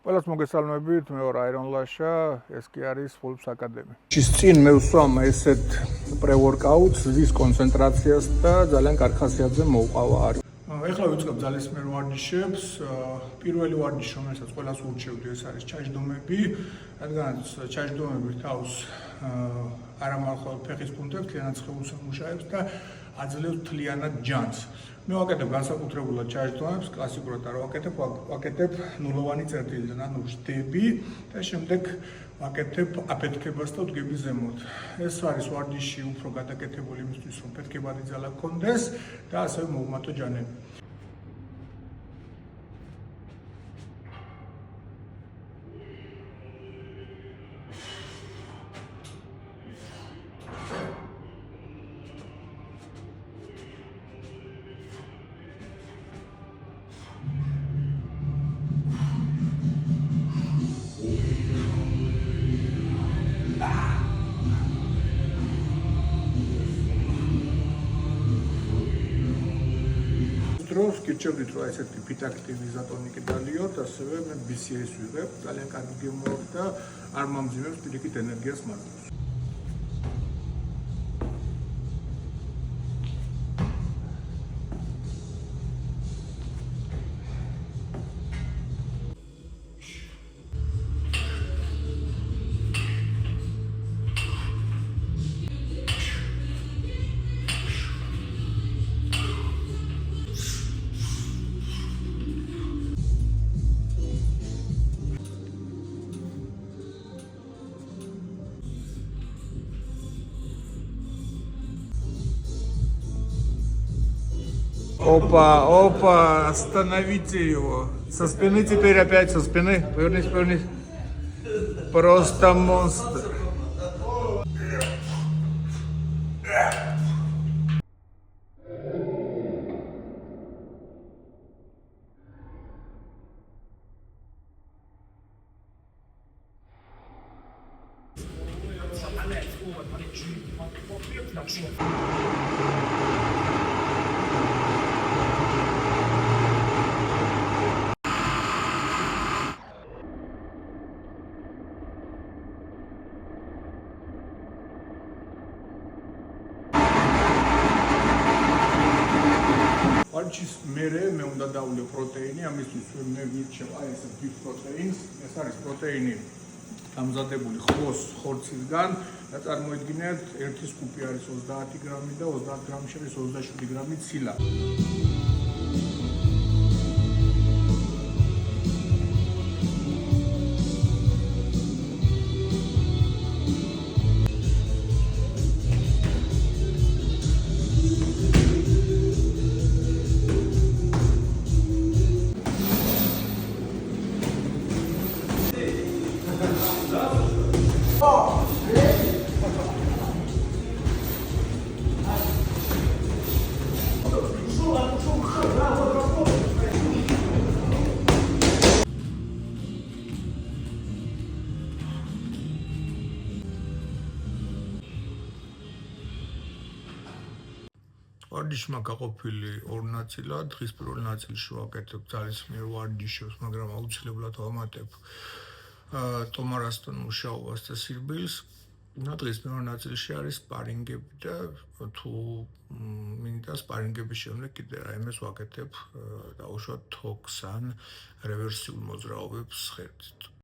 ყველას მოგესალმებით, მე ვარ აირონ ლაშა, ეს კი არის Fulps აკადემია. ის წინ მე ვსვამ ესეთ პრე-ვორკაუტს, ზის კონცენტრაციას და ძალიან კარგ ხასიათზე მოვყავა. ეხლა ვიწყებ ძალისმიერ ვარჯიშებს. პირველი ვარჯიში, რომელსაც ყველას ურჩევდი, ეს არის ჩაჯდომები, რადგანაც ჩაჯდომები თავს არ ამარხავ ფეხის კუნთებს, თლიანად სხეულს ამუშავებს და აძლევს თლიანად ჯანს. მე ვაკეთებ განსაკუთრებულად ჩაჯდომებს, კლასიკურად არ ვაკეთებ ნულოვანი წერტილიდან, ანუ ვждები და შემდეგ ვაკეთებ აფეთქებას და ვდგები ზემოთ. ეს არის ვარჯიში უფრო გადაკეთებული იმისთვის, რომ ფეთქებადი ძალა გქონდეს და ასევე მოვუმატო ჯანები. დროს გირჩევდით, რომ ესეთი ფიტაქტივიზატორი კიდალიოთ, ასევე მე BCS ვიღებ, ძალიან კარგი გემოაქვს და არ მომძიმებს პირიქით ენერგიას მარტოს. Опа, остановите его. Со спины теперь опять, со спины. Повернись. Просто монстр. ვარჯიშის მერე მე უნდა დავლიო პროტეინი, ამისთვის მე ვირჩევ აი ეს ბიფ პროტეინს. ეს არის პროტეინი დამზადებული ხბოს ხორცისგან და წარმოიდგინეთ, ერთი სკუპი არის 30 გრამი და 30 გრამის შორის 27 გრამი ცილა. ვარჯიშმა გაყოფილი ორ ნაწილად. დღის პირველ ნაწილში ვაკეთებ ძალისმიერ ვარჯიშებს, მაგრამ აუცილებლად ვამატებ ტომარასთან მუშაობას და სირბილს. დღის მეორე ნაწილში არის სპარინგები და თუ მინდა სპარინგების შემდეგ კიდე რაიმეს ვაკეთებ, დაუშვათ თოქს ან რევერსიულ მოძრაობებს ხერხით.